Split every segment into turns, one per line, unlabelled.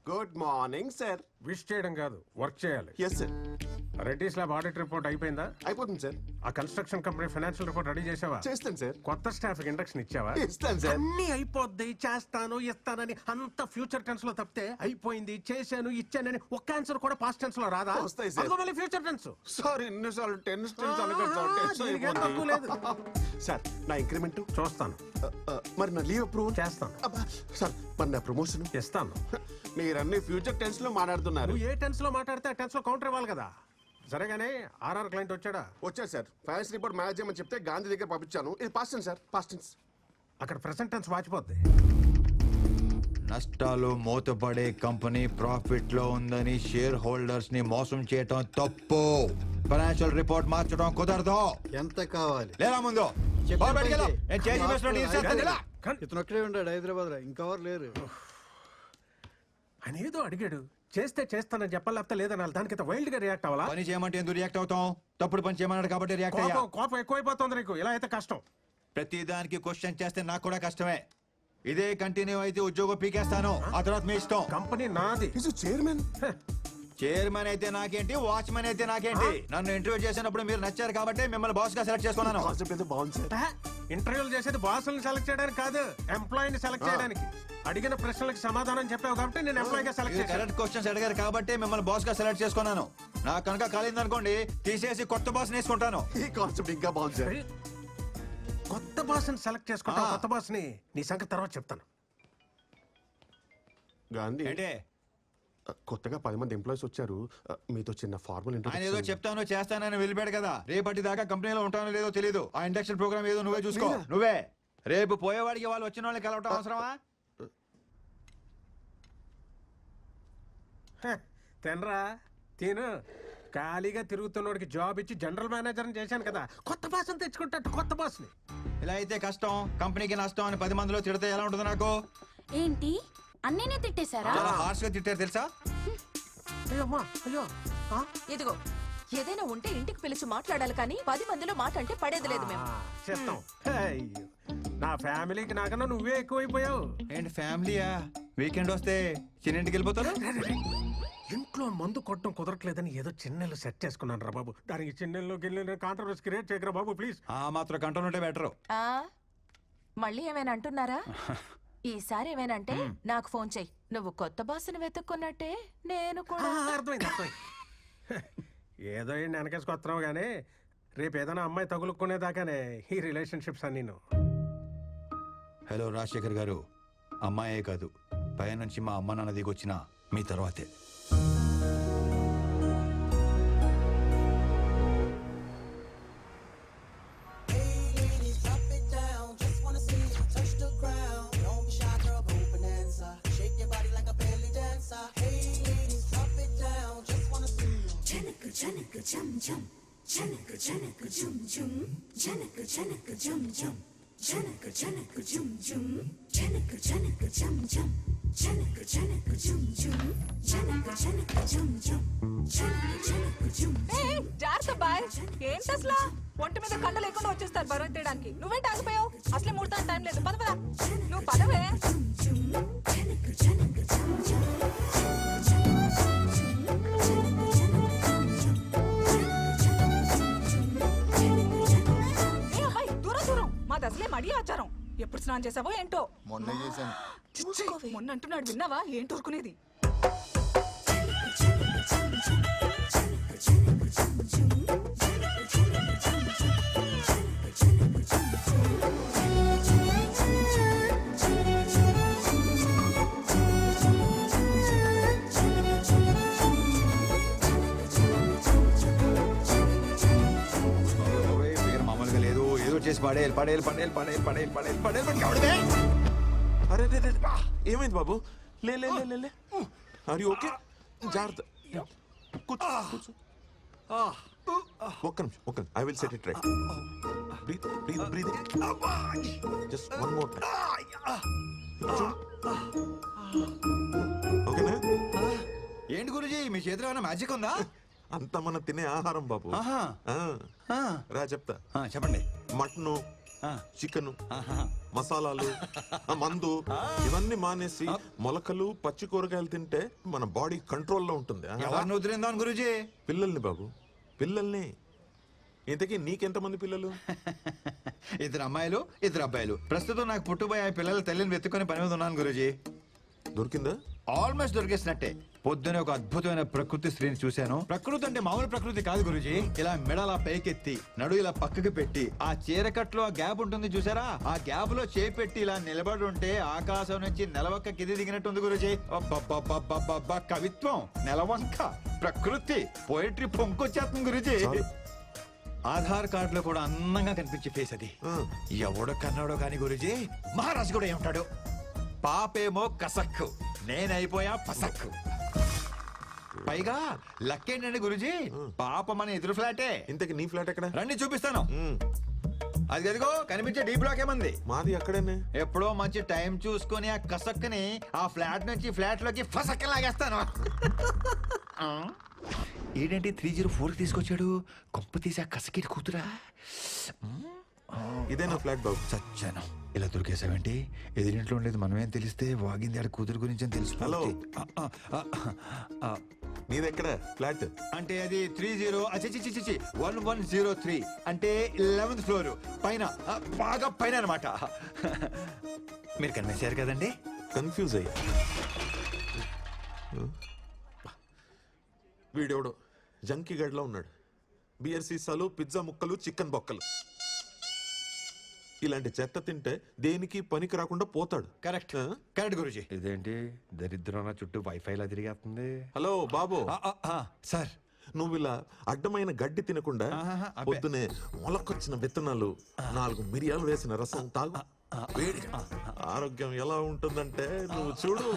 Good morning sir.
Wish చేయడం కాదు, work చేయాలి.
Yes sir.
Reddy slab audit report అయిపోయిందా?
అయిపోతుంది సార్.
ఆ construction company financial report ready చేసావా?
చేస్తాను సార్.
కొత్త స్టాఫ్ ఇండక్షన్ ఇచ్చావా?
ఇస్తాను సార్.
అన్ని అయిపోద్ది, చేస్తాను ఇస్తానని అంత ఫ్యూచర్ టెన్స్ లో తప్పితే అయిపోయింది, చేశాను, ఇచ్చానని ఒక్క ఆన్సర్ కూడా పాస్ట్ టెన్స్ లో రాదా?
వస్తాయి సార్.
మళ్ళీ ఫ్యూచర్ టెన్స్.
సార్ ఎన్నిసార్లు టెన్స్ సార్. నా ఇంక్రిమెంట్
చూస్తాను.
మరి నా లీవ్ అప్రూవల్
చేస్తాను.
సార్ మరి నా ప్రమోషన్
ఇస్తాను.
మీరన్నీ ఫ్యూచర్ టెన్స్ లో మాట్లాడుతున్నారు.
నువ్వు ఏ టెన్స్ లో మాట్లాడితే ఆ టెన్స్ లో కౌంటర్ ఇవ్వాలి కదా. సరేగానే ఆర్ఆర్ క్లయింట్ వచ్చాడా?
వచ్చారు సార్. ఫైనాన్స్ రిపోర్ట్ మేనేజ్ చేయమని చెప్తే గాంధీ దగ్గర పంపించాను. ఇది past tense sir, past tense.
అక్కడ ప్రెసెంట్ టెన్స్ వాచిపోద్ది.
నష్టాలు మూతపడే కంపెనీ ప్రాఫిట్ లో ఉందని షేర్ హోల్డర్స్ ని మోసం చేయటం తప్పు. ఫైనాన్షియల్ రిపోర్ట్ మార్చడం కుదరదు.
ఎంత కావాలి?
లేదా ముందు
ఇతను ఒక్కడే ఉన్నాడు హైదరాబాద్ లో, ఇంకెవరు లేరు.
ఆయన ఏదో అడిగాడు, చేస్తే చేస్తానని చెప్పాలి, లేకపోతే లేదనాలి. దానికి వైల్డ్ గా రియాక్ట్ అవ్వాలా?
పని చేయమంటే ఎందుకు రియాక్ట్ అవుతాం? తప్పుడు పని చేయమన్నాడు కాబట్టి రియాక్ట్ అయ్యా.
కోపం ఎక్కువైపోతుంది నీకు. ఇలా అయితే కష్టం.
ప్రతి దానికి క్వశ్చన్ చేస్తే నాకు కూడా కష్టమే. ఇదే కంటిన్యూ అయితే ఉద్యోగం పీకేస్తాను. ఆ తర్వాత మీ ఇష్టం.
కంపెనీ నాది.
చైర్మన్.
చైర్మన్ అయితే నాకేంటి, వాచ్మన్ అయితే నాకేంటి? నన్ను ఇంటర్వ్యూ చేసినప్పుడు మీరు నచ్చారు కాబట్టి మిమ్మల్ని బాస్ గా సెలెక్ట్ చేసుకున్నాను.
బాగుంది సార్.
ఇంటర్వ్యూలు చేసేది బాసులను సెలెక్ట్ చేయడానికి కాదు, ఎంప్లాయీని సెలెక్ట్ చేయడానికి. అడిగిన ప్రశ్నలకు సమాధానం చెప్పావు కాబట్టి నేను ఎంప్లాయీ గా సెలెక్ట్ చేశాను.
కరెక్ట్ క్వశ్చన్స్ అడిగారు కాబట్టి మిమ్మల్ని బాస్ గా సెలెక్ట్ చేసుకున్నాను. నాకు కనుక కాలేదు అనుకోండి, తీసేసి కొత్త బాస్ వేసుకుంటాను.
ఈ కాన్సెప్ట్ ఇంకా బాగుంది సార్.
కొత్త బాస్ ని సెలెక్ట్ చేసుకుంటావు. కొత్త బాస్ ని నీ సంగతి తర్వాత చెప్తాను.
గాంధీ
అంటే
కొత్తగా 10 మంది ఎంప్లాయీస్ వచ్చారు. మీతో చిన్న ఫార్మల్
ఆయన ఏదో చెప్తాను చేస్తానని వెళ్ళిపోయాడు కదా. రేపటి దాకా కంపెనీలో ఉంటానో లేదో తెలియదు. ఆ ఇండక్షన్ ప్రోగ్రామ్ ఏదో నువ్వే చూసుకో. నువ్వే రేపు పోయేవాడికి వాళ్ళు వచ్చిన వాళ్ళని కలవటం అవసరమా?
తినరా, తిను. ఖాళీగా తిరుగుతున్నోడికి జాబ్ ఇచ్చి జనరల్ మేనేజర్ చేశాను కదా. కొత్త బాస్ అని తెచ్చుకుంటా. కొత్త బాస్ ని.
ఇలా అయితే కష్టం, కంపెనీకి నష్టం అని 10 మందిలో తిడితే ఎలా ఉంటుంది నాకు?
ఏంటి అన్నీనే తిట్టేశారా?
చాలా హార్ష్ గా తిట్టారు తెలుసా?
అయ్యమ్మా, అయ్యో.
ఇదిగో ఏదైనా ఉంటే ఇంటికి పిలిచి మాట్లాడాలి కానీ 10 మందిలో మాట అంటే పడేది లేదు. మేము
చెప్తాం. అయ్యో, నా ఫ్యామిలీకి నాకన్నా నువ్వే ఎక్కువైపోయావు.
ఏంటి ఫ్యామిలీయా? వీకెండ్ వస్తే చిన్నింటికి వెళ్ళిపోతారు.
ఇంట్లో మందు కొట్టడం కుదరట్లేదని ఏదో చిన్నెళ్ళు సెట్ చేసుకున్నాను రా బాబు. దానికి చిన్నెల్లో గిన్నెలు కాంట్రవర్సీ క్రియేట్ చేయకరా బాబు ప్లీజ్.
ఆ మాత్రం కంట్రోల్ ఉంటే బెటర్.
మళ్ళీ ఏమైనా అంటున్నారా? ఈసారి ఏమైనంటే నాకు ఫోన్ చెయ్యి. నువ్వు కొత్త బాస్ని వెతుక్కున్నట్టే నేను కూడా.
అర్థమైంది, అర్థమైంది. ఏదో వెనకేసుకొస్తున్నావు గానీ రేపు ఏదైనా అమ్మాయి తగులుకునేదాకానే ఈ రిలేషన్షిప్స్ అన్నీ.
హలో రాజశేఖర్ గారు, అమ్మాయే కాదు పై నుంచి మా అమ్మ నాన్న దిగొచ్చిన మీ తర్వాతే.
Janaka jum jum, janaka janaka jum jum, janaka janaka jum jum, janaka janaka jum jum, janaka janaka jum jum, janaka janaka jum jum, janaka janaka jum jum, janaka janaka jum jum.
జాగ్రత్త bye. ఏంటి అసలు ఒంటి మీద కండ లేకుండా వచ్చేస్తారు బరువు తీయడానికి. నువ్వేంటి ఆగిపోయావు? అసలే ముడతాను టైం లేదు. పద పద, నువ్వు పదవే.
Janaka janaka jum jum.
అసలే మడి ఆచారం. ఎప్పుడు స్నానం చేసావో ఏంటో.
మొన్న చేశాను.
మొన్న అంటున్నాడు, విన్నావా? ఏంటి ఊరుకునేది?
చేసి పడేయాలి పడేయాలి పడేయాలి పడేయాలి పడేయాలి పడేయాలి పడేయాలి.
అరే ఏమైంది బాబు? లే లే లే లే. Are you okay? జాగ్రత్త. కూర్చో కూర్చో. ఒక్క నిమిషం, ఒక్క నిమిషం. I will set it right. Breath breath breath. Just one more time. ఓకేనా?
ఏంటి గురుజీ మీ చేతిలో ఏమైనా మ్యాజిక్ ఉందా?
అంతా మనం తినే ఆహారం బాబు. రా చెప్తా.
చెప్పండి.
మటను, చికెను, మసాలాలు ఆ మందు ఇవన్నీ మానేసి మొలకలు పచ్చి కూరగాయలు తింటే మన బాడీ కంట్రోల్లో ఉంటుంది.
ఎవరిని వదిలిందాం గురుజీ?
పిల్లల్ని బాబు, పిల్లల్ని. ఇంతకీ నీకెంతమంది పిల్లలు?
2 అమ్మాయిలు 2 అబ్బాయిలు. ప్రస్తుతం నాకు పుట్టుబోయే పిల్లల తల్లిని వెతుక్కుని పని మీద ఉన్నాను గురుజీ.
దొరికిందా?
ఆల్మోస్ట్ దొరికేసినట్టే. పొద్దునే ఒక అద్భుతమైన ప్రకృతి స్త్రీని చూశాను. ప్రకృతి అంటే మామూలు ప్రకృతి కాదు గురుజీ. ఇలా మెడలా పైకెత్తి నడు ఇలా పక్కకి పెట్టి ఆ చీరకట్లో ఆ గ్యాప్ ఉంటుంది చూసారా, ఆ గ్యాప్ లో చేపెట్టి ఇలా నిలబడి ఉంటే ఆకాశం నుంచి నెలవంక కింది దిగినట్టుంది గురుజీ. కవిత్వం, నెలవంక, ప్రకృతి, పోయిటరీ పొంకొచ్చేస్తుంది గురుజీ. ఆధార్ కార్డు లో కూడా అందంగా కనిపించే ఫేస్ అది. ఎవడో కన్నాడో కాని గురుజీ, మహారాజు కూడా ఏమంటాడు, పాపేమో కసక్కు, నేనైపోయా పసక్కు. పైగా లక్కేంటండి గురుజీ, పాప మన ఎదురు ఫ్లాటే.
ఇంతకి నీ ఫ్లాట్ ఎక్కడ?
రండి చూపిస్తాను. అది అదిగో కనిపించే డీ బ్లాక్ ఏమంది.
మాది అక్కడేనే.
ఎప్పుడో మంచి టైం చూసుకొని ఆ కసక్కుని ఆ ఫ్లాట్ నుంచి ఫ్లాట్ లోకి ఫసక్క లాగేస్తాను. ఏంటంటే 304 తీసుకొచ్చాడు. కొంప తీసి ఆ కసకిటి కూతురా.
ఇదే నా ఫ్లాట్ బాబు.
చచ్చాను. ఇలా దొరికేసావేంటి? ఎదురింట్లో ఉండేది మనమేం తెలిస్తే వాగింది ఆడ కూతురు గురించి అని తెలుసు.
హలో, నీదెక్కడ ఫ్లాట్?
అంటే అది 1103 అంటే 11th ఫ్లోర్ పైన, బాగా పైన అనమాట. మీరు కనిపించారు కదండి.
కన్ఫ్యూజ్ అయ్యా. వీడెవడో జంకీ గడ్లో ఉన్నాడు. బియర్ సీసాలు, పిజ్జా ముక్కలు, చికెన్ బొక్కలు. ఇలాంటి చెత్త తింటే దేనికి పనికి రాకుండా పోతాడు.
Correct correct Guruji. ఇదేంటి దరిద్రం చుట్టూ వైఫై లా తిరిగేస్తుంది.
హలో బాబు.
సార్,
నువ్వు ఇలా అడ్డమైన గడ్డి తినకుండా పొద్దునే మొలకొచ్చిన విత్తనాలు, 4 మిరియాలు వేసిన రసం తాగు. వేడిగా ఆరోగ్యం ఎలా ఉంటుందంటే నువ్వు చూడు.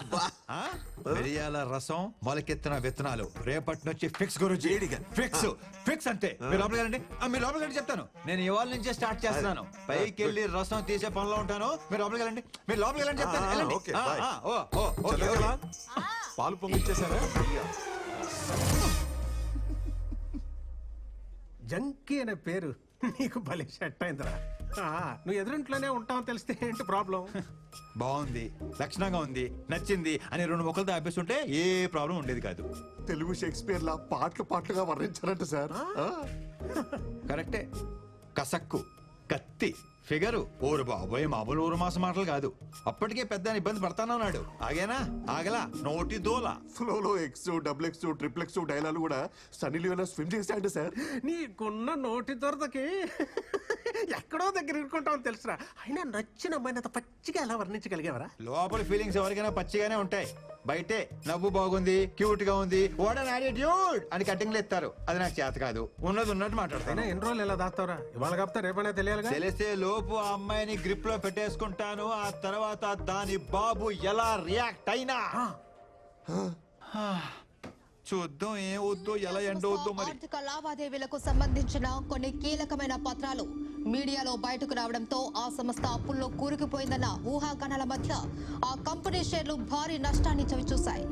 మిరియాల రసం, మొలకెత్తిన విత్తనాలు రేపటి నుంచి ఫిక్స్ గురుజీ. ఫిక్స్ ఫిక్స్ అంతే. మీరు లోపలికి రండి. మీరు లోపలికి రండి చెప్తాను. నేను ఇవాళ నుంచే స్టార్ట్ చేస్తున్నాను. పైకి వెళ్ళి రసం తీసే పనిలో ఉంటాను. మీరు లోపలికి రండి. మీరు లోపలికి రండి చెప్తాను.
ఓకే, పాలు పొంగిచ్చేసారా?
జంకీ అనే పేరు నీకు భలే సెట్ అయిందిరా. నువ్వు ఎదురింట్లోనే ఉంటావు తెలిస్తే ఏంటి ప్రాబ్లం?
బాగుంది, లక్షణంగా ఉంది, నచ్చింది అని 2 మొక్కలతో ఆపేస్తుంటే ఏ ప్రాబ్లం ఉండేది కాదు.
తెలుగు షేక్స్పియర్ లా పాటలుగా వర్ణించారంట సార్.
కరెక్టే. కసక్కు, కత్తి, ఫిగరు, ఊరు బాబోయ్ మామూలు ఊరు మాస మాటలు కాదు. అప్పటికే పెద్ద ఇబ్బంది పడతానన్నాడు. ఆగేనా? ఆగలా, నోటి దోల.
ఫ్లోలో X, XX, XXX డైలాగ్ కూడా సన్నీ లియోనా స్విమ్ చేశాడు సార్.
నీకున్న నోటి దొరదకి ఎక్కడో దగ్గర ఇరుకుంటామని తెలుసురా. అయినా నచ్చిన అమ్మాయిని అంత పచ్చిగా ఎలా వర్ణించగలిగేవరా?
లోపల ఫీలింగ్స్ ఎవరికైనా పచ్చిగానే ఉంటాయి. బయటే నవ్వు బాగుంది, క్యూట్ గా ఉంది, వాట్ అన్ యాటిట్యూడ్ అని కట్టింగ్లు ఎత్తారు. అది నాకు చేత కాదు. ఉన్నది ఉన్నట్టు మాట్లాడతాను.
ఎన్ని రోజులు ఎలా దాస్తావరా? ఇవాళ కాపుతా రేపైనా తెలియాలి.
తెలిసే లోపు ఆ అమ్మాయిని గ్రిప్ లో పెట్టేసుకుంటాను. ఆ తర్వాత దాని బాబు ఎలా రియాక్ట్ అయినా చూద్దాం. ఏం వద్దు, ఎలా ఎండవద్దు. మరి
ఆర్థిక లావాదేవీలకు సంబంధించిన కొన్ని కీలకమైన పత్రాలు మీడియాలో బయటకు రావడంతో ఆ సంస్థ అప్పుల్లో కూరుకుపోయిందన్న ఊహాగానాల మధ్య ఆ కంపెనీ షేర్లు భారీ నష్టాన్ని చవిచూశాయి.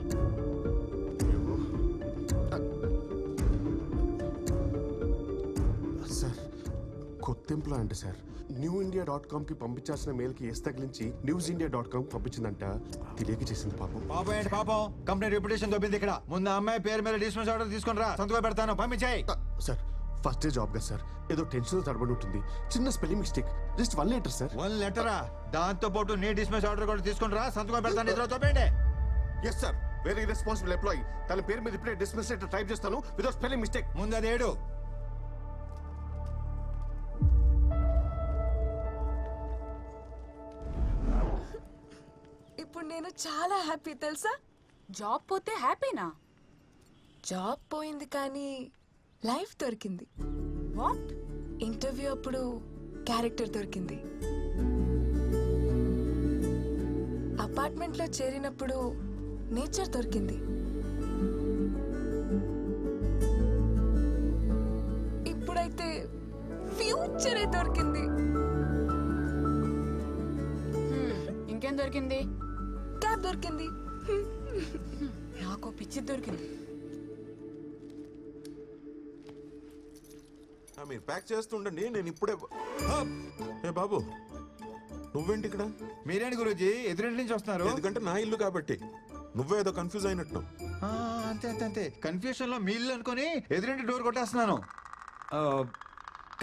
సార్, కొత్త ఎంప్లాయ్ అంటే సార్ newindia.com కి పంపించాల్సిన మెయిల్ కి ఎస్ తగిలించి newsindia.com పంపించిందంట. తెలియక చేసింది పాపం.
పాపం ఏంటి పాపం? కంపెనీ రెప్యుటేషన్ దొబ్బింది ఇక్కడ. ముందు అమ్మాయి పేరు మీద డిస్మిస్ ఆర్డర్ తీసుకుని రా, సంతకం పెడతాను. పంపించాయి.
సార్, ఫస్ట్ డే జాబ్ కదా సార్, ఏదో టెన్షన్ తడబడి ఉంటుంది. చిన్న spelling mistake, just 1 letter sir.
1 లెటరా? దాంతో పాటు నీ డిస్మిస్ ఆర్డర్ కూడా తీసుకుని రా, సంతకం పెడతాను. ఇద్దరు తోపండి.
Yes sir, very responsible employee. తన పేరు మీద ఇప్పుడే డిస్మిస్ లెటర్ టైప్ చేస్తాను వితౌట్ స్పెల్లింగ్ మిస్టేక్.
ముందు అది ఏడు.
ఇప్పుడు నేను చాలా హ్యాపీ తెలుసా.
జాబ్ పోతే హ్యాపీనా?
జాబ్ పోయింది కానీ లైఫ్ దొరికింది.
వాట్?
ఇంటర్వ్యూ అప్పుడు క్యారెక్టర్ దొరికింది. అపార్ట్మెంట్ లో చేరినప్పుడు నేచర్ దొరికింది. ఇప్పుడైతే ఫ్యూచరే దొరికింది.
ఇంకేం దొరికింది?
క్యాబ్ దొరికింది.
నాకు పిచ్చి దొరికింది.
మీరు ప్యాక్ చేస్తుండండి, నేను ఇప్పుడే. ఏ బాబు, నువ్వేంటి ఇక్కడ?
మీరేంటి గురూజీ ఎదురింటి నుంచి వస్తున్నారు?
ఎందుకంటే నా ఇల్లు కాబట్టి. నువ్వేదో కన్ఫ్యూజ్ అయినట్టు.
అంతే అంతే అంతే కన్ఫ్యూషన్ లో మీ ఇల్లు అనుకుని ఎదురింటి డోర్ కొట్టేస్తున్నాను.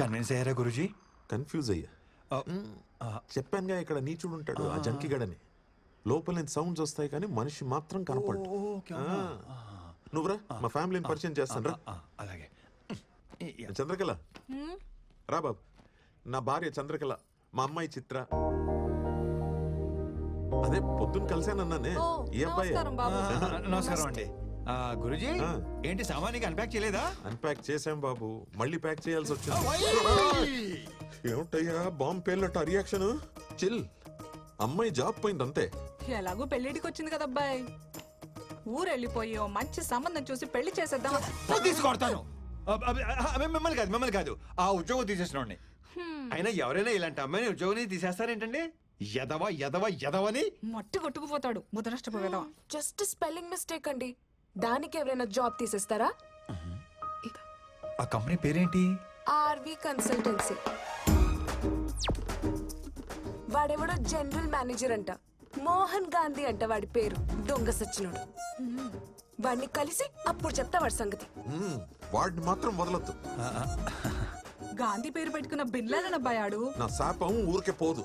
కన్విన్స్ అయ్యారా గురూజీ?
కన్ఫ్యూజ్ అయ్యా. చెప్పానుగా ఇక్కడ నీచుడు ఉంటాడు, ఆ జంకిగడని. లోపల నుంచి సౌండ్స్ వస్తాయి కానీ మనిషి మాత్రం కనపడు. నువ్వురా, మా ఫ్యామిలీని పరిచయం చేస్తాను రా.
అలాగే.
చంద్రకళ రా బాబు. నా భార్య చంద్రకళ, మా అమ్మాయి చిత్ర. అదే పొద్దున్న కలిసానన్నానే, ఈ అబ్బాయి.
నమస్కారం అండి. గురూజీ ఏంటి సామాన్యంగా అన్పాక్ చేయలేదా?
అన్పాక్ చేసాం బాబు, మళ్ళీ ప్యాక్ చేయాల్సి వచ్చింది. ఏమిటయ్యా బాంబు పేలినట్టు రియాక్షన్? చిల్, అమ్మాయి జాబ్ పోయింది అంతే.
ఎలాగో పెళ్లిడికి వచ్చింది కదా అబ్బాయి, ఊరెళ్ళిపోయి ఓ మంచి సంబంధం చూసి పెళ్లి చేసేద్దాం.
తీసుకొడతాను. మిమ్మల్ని కాదు ఆ ఉద్యోగం తీసేసినోడిని. అయినా ఎవరైనా ఇలాంటి అమ్మాయిని ఉద్యోగం తీసేస్తారేంటండి? ఎదవని
మట్టి కొట్టుకుపోతాడు ముదనష్టపు విధవ.
జస్ట్ స్పెల్లింగ్ మిస్టేక్ అండి, దానికి ఎవరైనా జాబ్ తీసేస్తారా?
ఆ కంపెనీ పేరేంటి?
RV consultancy. వాడెవడో జనరల్ మేనేజర్ అంట, మోహన్ గాంధీ అంట వాడి పేరు. దొంగ సచ్చినోడు. వాడిని కలిసి అప్పుడు చెప్తా వాడి సంగతి.
వాడిని మాత్రం వదలొద్దు.
గాంధీ పేరు పెట్టుకున్న బిన్లాదన్ అబ్బాయాడు.
నా శాపం ఊరికే పోదు.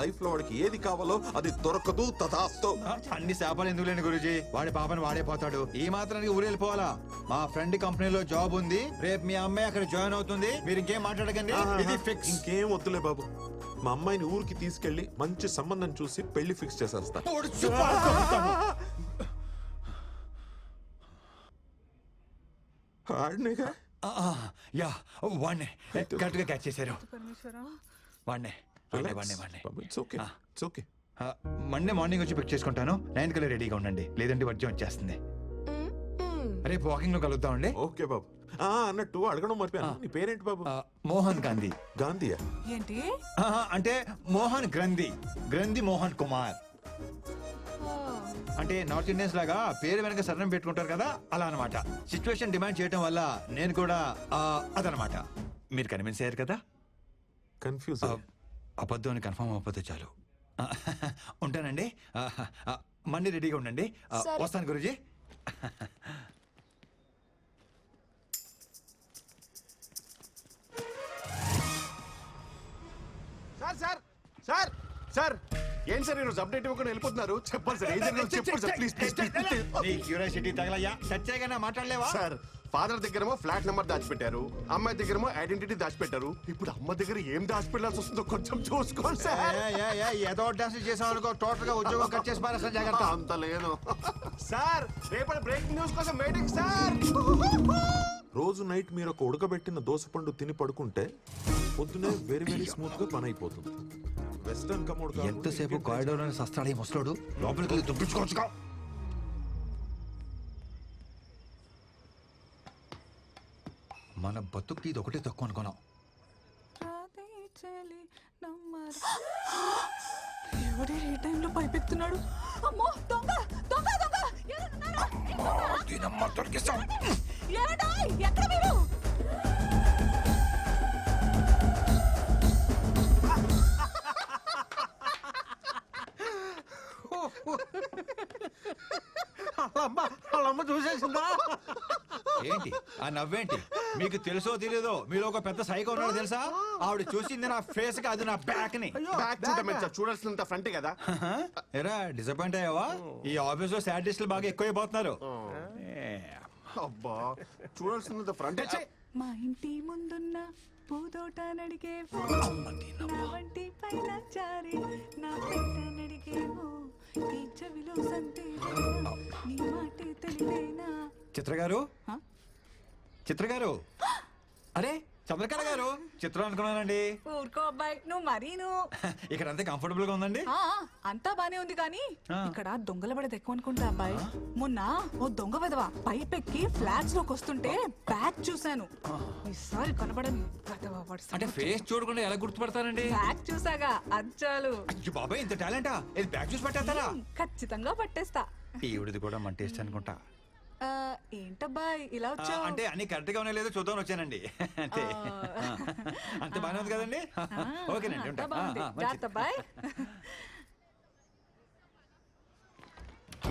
లైఫ్ లో వాడికి ఏది కావాలో అది దొరకదు. తదాస్తు.
అన్ని శాపాలు ఎందుకు లేని గురూజీ, వాడి పాపని వాడే పోతాడు. ఈ మాత్రానికి ఊరు వెళ్ళిపోవాలా? మా ఫ్రెండ్ కంపెనీలో జాబ్ ఉంది, రేపు మీ అమ్మాయి అక్కడ జాయిన్ అవుతుంది. మీరు ఇంకేం మాట్లాడకండి, ఇది ఫిక్స్.
ఇంకేం వద్దులే బాబు, మా అమ్మాయిని ఊరికి తీసుకెళ్లి మంచి సంబంధం చూసి పెళ్లి ఫిక్స్ చేసేస్తా.
యా వాణ్ణే కరెక్ట్ గా క్యాచ్ చేశారు. వాణ్ణే మండే మార్నింగ్ వచ్చి పిక్ చేసుకుంటాను. 9 కల్లా రెడీగా ఉండండి, లేదంటే వర్జం వచ్చేస్తుంది. రేపు వాకింగ్ లో కలుద్దామండి.
ఓకే బాబు. అన్నట్టు అడగడం మర్చిపోయాను, నీ పేరేంటి బాబు?
మోహన్ గాంధీ.
గాంధీయా?
ఏంటి
అంటే మోహన్ గ్రంథి మోహన్ కుమార్. అంటే నార్త్ ఇండియన్స్ లాగా పేరు వెనక సరణం పెట్టుకుంటారు కదా, అలా అనమాట. సిచ్యువేషన్ డిమాండ్ చేయడం వల్ల నేను కూడా అదనమాట. మీరు కన్విన్స్ అయ్యారు కదా?
కన్ఫ్యూజ్.
అబద్ధం అని కన్ఫర్మ్ అవ్వకపోతే చాలు. ఉంటానండి, మండి రెడీగా ఉండండి. వస్తాను గురూజీ.
సార్ సార్ సార్ ఏంటి సార్ ఈరోజు అప్డేట్ ఇవ్వకుండా వెళ్ళిపోతున్నారు? చెప్పండి సార్, ఏం జరిగిందో చెప్పండి సార్, ప్లీజ్ ప్లీజ్.
నీ క్యూరియాసిటీ తగలయ్యా, సత్యాగా మాట్లాడలేవా?
సార్ ఫాదర్ దగ్గరేమో ఫ్లాట్ నెంబర్ దాచిపెట్టారు, అమ్మాయి దగ్గరేమో ఐడెంటిటీ దాచిపెట్టారు. ఇప్పుడు అమ్మ దగ్గర ఏం దాచిపెట్టాల్సి వస్తుందో కొంచెం చూసుకోండి సార్.
ఏదో డాన్స్ చేసాం అనుకో, టోటల్ గా ఉద్యోగం కట్ చేసి పారేస్తా, జాగ్రత్త.
అంత లేదు సార్. రేపటి బ్రేకింగ్ న్యూస్ కోసం వెయిటింగ్ సార్.
రోజు నైట్ మీరు ఒక ఉడకబెట్టిన దోసపండు తిని పడుకుంటే పొద్దునే వెరీ వెరీ స్మూత్ గా పని అయిపోతుంది. వెస్టర్న్ కమోడ్
ఎంతసేపు కారిడోర్ అని సస్తాడు ఈ ముసలోడు, లోపలికి వెళ్ళి దుబ్బించుకోవచ్చుగా. మన బతుక్కి ఇది ఒకటే తక్కువ అనుకున్నాం.
ఎవడే ఏ టైంలో పైపెత్తున్నాడు? అమ్మో దొంగ దొంగ దొంగ! ఎక్కడ మీరు?
వాళ్ళమ్మ చూసేసిందా?
ఏంటి ఆ నవ్వేంటి? మీకు తెలుసో తెలియదో మీలో ఒక పెద్ద సైకో ఉన్నాడు తెలుసా? ఆవిడ చూసింది నా ఫేస్ కి, అది నా బ్యాక్ ని.
బ్యాక్ చూడాల్సినంత ఫ్రంట్ కదా.
ఎరా డిసప్పాయింట్ అయ్యావా? ఈ ఆఫీస్ లో సాడిస్టులు బాగా ఎక్కువైపోతున్నారు.
అబ్బా చూడాల్సినంత ఫ్రంట్.
మా ఇంటి ముందున్న పూదోట నడిగే వంటి పైన చారి నా పెట్ట నడిగేమో ఈ చెవిలో సంతే నీ మాటే తెలివేనా.
చిత్ర గారు అరే చంద్రకళ గారు, చిత్రం అనుకున్నానండి.
ఊరుకో అబ్బాయి, నువ్వు మరీను.
ఇక్కడ అంతే కంఫర్టబుల్ గా ఉందండి?
అంతా బానే ఉంది కానీ ఇక్కడ దొంగల పడేది ఎక్కువ అనుకుంటా అబ్బాయి. మొన్న ఓ దొంగ విధవ పైపెక్కి ఫ్లాట్స్ లోకి వస్తుంటే బ్యాగ్ చూశాను. ఈసారి కనబడని
అంటే ఫేస్ చూడకుండా ఎలా గుర్తుపడతానండి?
బ్యాగ్ చూసాగా అచ్చాలు.
అయ్యో బాబాయ్, ఇంత టాలెంటా? బ్యాగ్ చూసి పట్టేస్తారా?
ఖచ్చితంగా పట్టేస్తా.
ఈవిడిది కూడా మన టేస్ట్ అనుకుంటా.
ఏం ఏంటబ్బాయ్ ఇలా వచ్చావు?
అంటే అన్ని కరెక్ట్ గా ఉన్నాయో లేదో చూద్దామని వచ్చానండి. అంతే. అంత బాగానే ఉంది కదండి? ఓకేనండి, ఉంటా.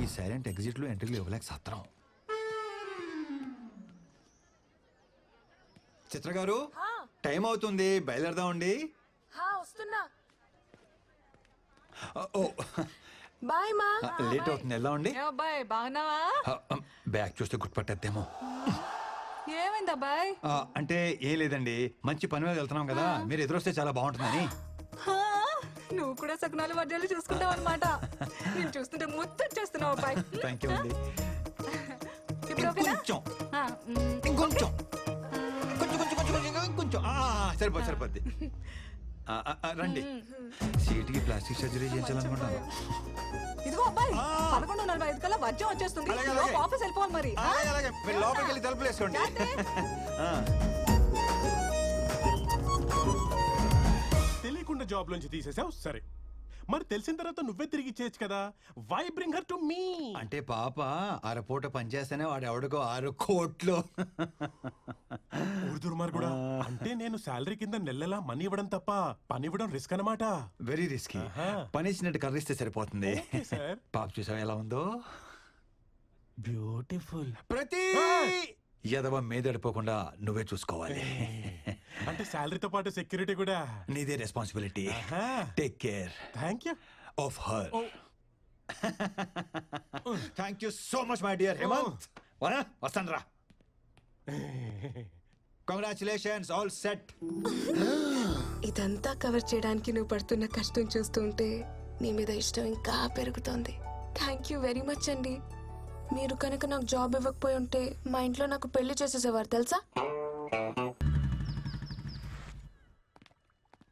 ఈ సైలెంట్ ఎగ్జిట్ లో ఎంట్రీలు ఇవ్వలేక సత్రం. చిత్ర గారు, టైం అవుతుంది, బయలుదేరదామండి.
వస్తున్నా.
ఓ,
బాయ్ మా.
లేట్ అవుతుంది, వెళ్దామండి.
అబ్బాయి బాగున్నావా?
బ్యాగ్ చూస్తే గుర్తుపట్టేద్దేమో.
ఏమైంది అబ్బాయి?
అంటే ఏం లేదండి, మంచి పని మీద వెళ్తున్నాం కదా, మీరు ఎదురొస్తే చాలా బాగుంటుందని.
నువ్వు కూడా సకునాలు వడ్డాలు చూసుకుంటావు అనమాట. నేను చూస్తుంటే ముద్ద చేస్తున్నావు అబ్బాయి.
థ్యాంక్ యూ అండి.
ఇంకొంచెం
ఇంకొంచెం కొంచెం సరిపోద్ది. రండి, సీట్కి ప్లాస్టిక్ సర్జరీ చేయించాలనుకుంటాను.
ఇదిగో అబ్బాయి, 11:45 కల్లా వజ్రం వచ్చేస్తుంది. ఆఫీస్ వెళ్ళిపోవాలి మరి.
మీరు లోపలికి వెళ్ళి తలుపులు వేసుకోండి.
తెలియకుండా జాబ్ లోంచి తీసేసావు సరే, మరి తెలిసిన తర్వాత నువ్వే తిరిగి ఇచ్చేయచ్చు కదా. Why bring her to me?
అంటే పాప అరపూట పనిచేస్తేనే వాడు ఎవడికో 6 కోట్లు.
దుర్మార్గుడా, అంటే నేను శాలరీ కింద నెలలా మనీ ఇవ్వడం తప్ప పని ఇవ్వడం రిస్క్ అన్నమాట.
Very risky. పని ఇచ్చినట్టు కర్రిస్తే సరిపోతుంది. పాప చూసావు ఎలా ఉందో?
బ్యూటిఫుల్.
ప్రతి యదవ మీదడిపోకుండా నువ్వే చూసుకోవాలి.
అంటే శాలరీతో పాటు సెక్యూరిటీ కూడా
నీదే responsibility. Take care.
Thank you
of her. Thank you so much my dear Hemanth. వస్తాను రా. Congratulations, all set.
ఇదంతా కవర్ చేయడానికి నువ్వు పడుతున్న కష్టం చూస్తుంటే నీ మీద ఇష్టం ఇంకా పెరుగుతోంది. థ్యాంక్ యూ వెరీ మచ్ అండి. మీరు కనుక నాకు జాబ్ ఇవ్వకపోయి ఉంటే మా ఇంట్లో నాకు పెళ్లి చేసేసేవారు తెలుసా?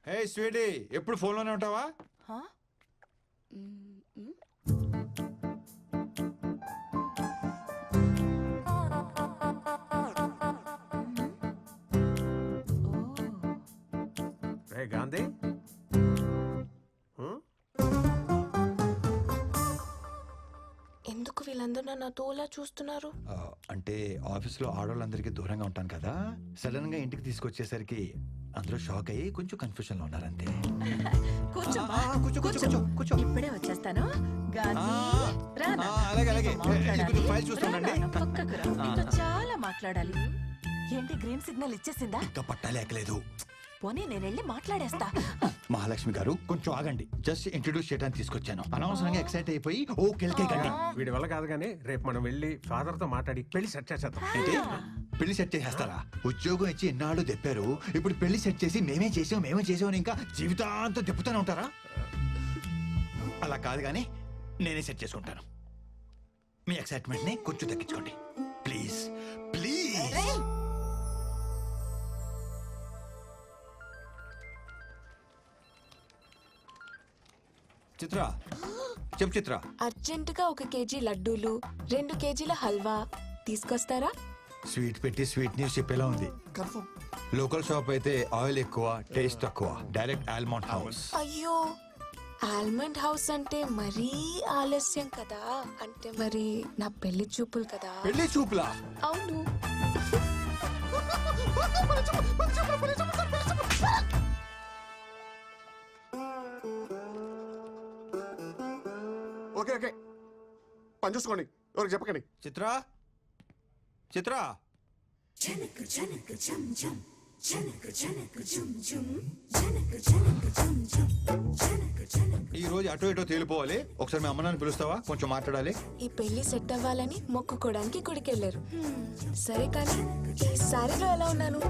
హే స్వీటీ, ఎప్పుడు ఫోన్లోనే ఉంటావా?
గాంధీ,
ఎందుకు వీళ్ళందరూ నన్ను తోలా చూస్తున్నారు?
అంటే ఆఫీస్లో ఆడవాళ్ళందరికీ దూరంగా ఉంటాను కదా, సడన్ గా ఇంటికి తీసుకొచ్చేసరికి అందరూ షాక్ అయ్యి కొంచెం కన్ఫ్యూజన్ లో ఉన్నారంతే.
ఇప్పుడే వచ్చేస్తాను. చాలా మాట్లాడాలి. ఏంటి గ్రీన్ సిగ్నల్ ఇచ్చేసిందా?
ఇంకా పట్టాలేకలేదు.
పోనీ నేను వెళ్ళి మాట్లాడేస్తా.
మహాలక్ష్మి గారు కొంచెం ఆగండి, జస్ట్ ఇంట్రొడ్యూస్ చేయడానికి తీసుకొచ్చాను. అనవసరంగా ఎక్సైట్ అయిపోయి ఓ కెలికేకండి.
వీడి వల్ల కాదు కానీ రేపు మనం వెళ్ళి ఫాదర్ తో మాట్లాడి పెళ్లి సెట్ చేసేద్దాం.
పెళ్లి సెట్ చేసేస్తారా? ఉద్యోగం ఇచ్చి ఎన్నాళ్ళు తెప్పారు, ఇప్పుడు పెళ్లి సెట్ చేసి మేమే చేసాం అని ఇంకా జీవితాంతం తెప్పుతూనే ఉంటారా? అలా కాదు కానీ నేనే సెట్ చేసుకుంటాను. మీ ఎక్సైట్మెంట్ ని కొంచెం తగ్గించుకోండి ప్లీజ్. ప్లీజ్. చిత్ర, చెప్పు చిత్ర.
అర్జెంటుగా 1 కేజీ లడ్డూలు, 2 కేజీల హల్వా తీసుకొస్తారా?
స్వీట్ పెట్టి స్వీట్ న్యూస్ చెప్పేలా ఉంది. లోకల్ షాప్ అయితే ఆయిల్ ఎక్కువ, టేస్ట్ తక్కువ. Direct almond house.
అయ్యో, ఆల్మండ్ హౌస్ అంటే మరీ ఆలస్యం కదా. అంటే మరి నా పెళ్లి చూపులు కదా.
పెళ్లి చూపులా?
అవును.
ఓకే ఓకే, పని చూసుకోండి, ఎవరికి చెప్పకండి.
చిత్ర, చిత్ర. ఈ రోజు అటో ఇటో తేలిపోవాలి. ఒకసారి మీ అమ్మ నాన్న పిలుస్తావా? కొంచెం మాట్లాడాలి.
ఈ పెళ్లి సెట్ అవ్వాలని మొక్కుకోవడానికి గుడికి వెళ్ళారు. సరే కానీ ఈ సారీలో ఎలా ఉన్నాను?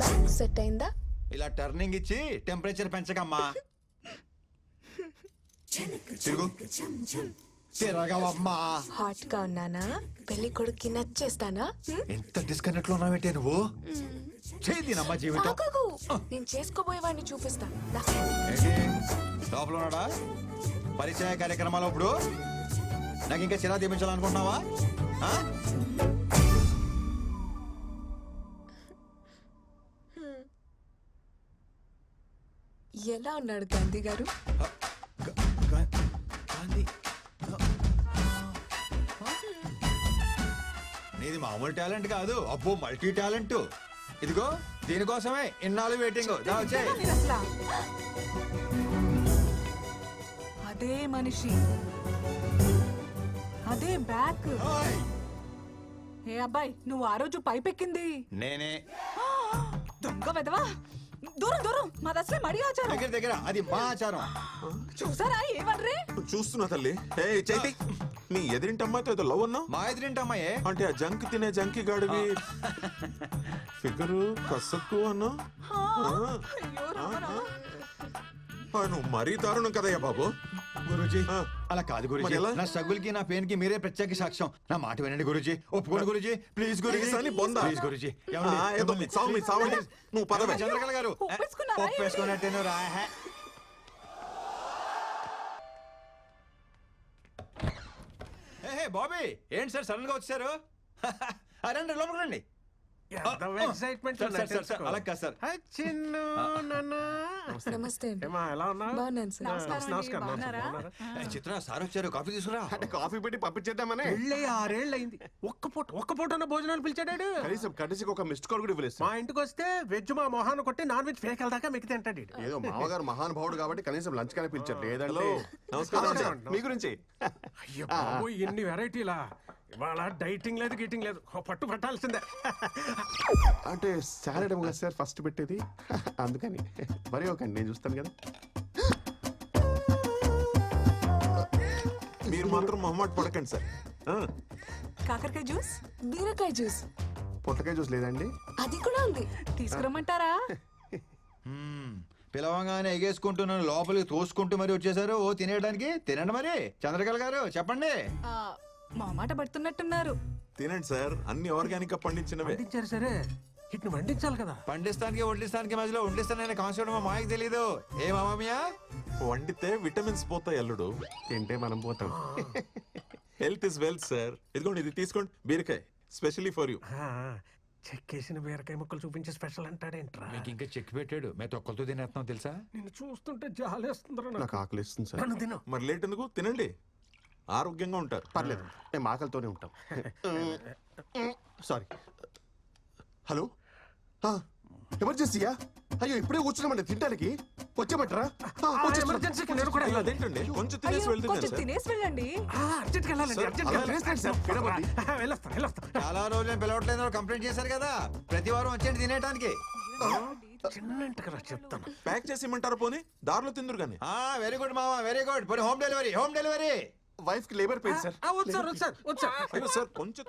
బ్యాగ్ సెట్ అయిందా?
ఇలా టర్నింగ్ ఇచ్చి టెంపరేచర్ పెంచకమ్మా. తిరుగు. తిరగవమ్మా.
హాట్ గా ఉన్నానా? పెళ్లి కొడుక్కి నచ్చేస్తానా?
ఎంత డిస్కనెక్ట్ లో ఉన్నావేంటే నువ్వు? చేదినమ్మా జీవితం.
నేను చేసుకోబోయేవాడిని చూపిస్తా.
లోపల ఉన్నాడా? పరిచయ కార్యక్రమాలు ఇప్పుడు నాకు ఇంకా చిరా తీపించాలనుకుంటున్నావా?
ఎలా ఉన్నాడు గాంధీ గారు?
ఇది మామూలు టాలెంట్ కాదు, అబ్బో మల్టీ టాలెంట్. ఇదిగో దీనికోసమే ఇన్నాళ్ళు వెయిటింగ్.
మీరు అసలా అదే మనిషి, అదే బ్యాగ్. ఏ అబ్బాయి, నువ్వు ఆ రోజు పైపెక్కింది
నేనే.
దొంగ వెదవా, దూరం దూరం, మాది అసలే మడి ఆచారం.
దగ్గర దగ్గర, అది మా ఆచారం.
చూసారా ఏమన్రే?
చూస్తున్నా తల్లి. ఏ చైతి, నీ ఎదిరింటి అమ్మాయితో ఏదో లవ్ అన్నావు.
మా ఎదురింటి అమ్మాయే
అంటే ఆ జంక్ తినే జంకి గాడివి ఫిగరు కసక్కు అన్నా. నువ్వు మరీ దారుణం కదయ్యా బాబు.
గురూజీ అలా కాదు గురూజీ, నా స్ట్రగుల్ కి నా పెయిన్ కి మీరే ప్రత్యేక సాక్ష్యం. నా మాట వినండి గురూజీ, ఒప్పుకోండి గురూజీ, ప్లీజ్ గురూజీ, ప్లీజ్ గురూజీ.
నువ్వు పదవి.
చంద్రకళ గారు ఒప్పేసుకున్నట్టేను రా. బాబీ ఏంటి సార్ సడన్ గా వచ్చారు? రండి లోపలికి రండి.
ఎక్సైట్మెంట్
అలా కాదు సార్.
చిన్ను
నమస్తే అండి.
ఎలా ఉన్నావు?
బాగున్నాను సార్.
నమస్కారం.
చిత్ర సార్ వచ్చారు, కాఫీ తీసుకురా.
అంటే కాఫీ పెట్టి పంపించేద్దామని.
పెళ్ళి 6 ఏళ్ళు అయింది, ఒక్క పూట భోజనాలు పిలిచాడాడు.
కనీసం కనీసం ఒక మిస్డ్ కాల్ కూడా ఇవ్వలేదు.
మా ఇంటికి వస్తే వెజ్ మా మొహాన్ని కొట్టి నాన్ వెజ్ ఫేక్ వెళ్దాకా మిగతా అంటాడు.
ఏదో మామగారు మహానుభావుడు కాబట్టి కనీసం లంచ్ కానీ పిలిచారు. లేదంటే
నమస్కారం.
మీ గురించి
అయ్యో బాబు, ఎన్ని వెరైటీలా. ఇవాళ డైటింగ్ లేదు, గీటింగ్ లేదు, పట్టు పట్టాల్సిందే.
అంటే సాలడ్ ఏమో కదా సార్ ఫస్ట్ పెట్టేది, అందుకని మరి ఒకండి నేను చూస్తాను కదా.
మీరు మాత్రం మొహమాట పడకండి సార్.
కాకరకాయ జ్యూస్,
బీరకాయ జ్యూస్,
పొట్టకాయ జ్యూస్ లేదండి?
అది కూడా ఉంది.
తీసుకురమ్మంటారా?
పిలవంగానే ఎగేసుకుంటున్నాను, లోపలికి తోసుకుంటూ మరి వచ్చేసారు. ఓ తినేయడానికి తినండి మరి. చంద్రకళ గారు చెప్పండి.
మా మాట పడుతున్నట్టున్నారు.
తినండి సార్, అన్ని ఆర్గానిక్ గా పండించినవే.
పండించారు సరే, ఇట్ని వండించాలి కదా.
పండిస్తానికి వడ్డిస్తానికి మధ్యలో వండిస్తానని కాన్సెప్ట్ మా మాయకి తెలీదు. ఏ మామయ్య?
వండితే విటమిన్స్ పోతాయి అల్లుడు,
తింటే మనం పోతాం.
Health is wealth sir. ఇదిగోండి, ఇది తీసుకోండి, బీరకాయ స్పెషల్లీ ఫర్ యూ.
చెక్కేసిన బీరకాయ ముక్కలు చూపించి స్పెషల్ అంటాడేంట్రా?
మీకు ఇంకా చెక్ పెట్టాడు, మేము తొక్కలతో తినేస్తున్నాం తెలుసా.
నిన్ను చూస్తుంటే జాలేస్తుందిరా నాకు.
నాకు ఆకలి ఇస్తుంది సార్.
నన్ను తిను.
మరి లేట్ ఎందుకు, తినండి, ఆరోగ్యంగా ఉంటారు.
పర్లేదు, మేము ఆకలితోనే ఉంటాం. సారీ. హలో, ఎమర్జెన్సీయా? అయ్యో ఇప్పుడే కూర్చున్నామండి తినడానికి, వచ్చేమంటారా?
ఎమర్జెన్సీకి నేను కూడా వెళ్ళాలి.
అదేంటండి, కొంచెం తినేసి వెళ్తుంది
కొంచెం తినేసి వెళ్ళండి.
అర్జెంట్కి వెళ్ళాలండి, అర్జెంట్కి వెళ్ళాలి. వెళ్ళొస్తాను.
చాలా రోజులు నేను పిలవట్లేదు కంప్లైంట్ చేశారు కదా, ప్రతి వారం వచ్చేయండి తినేయడానికి.
చిన్నంటరా చెప్తాను.
ప్యాక్ చేసి ఇమ్మంటారా? పోనీ దారిలో తిందురు కానీ.
వెరీ గుడ్ మామా, వెరీ గుడ్. పోనీ home delivery, home delivery.
Wife కి లేబర్ పెయిన్ సార్.
వచ్చారు
అయ్యో సార్, కొంచెం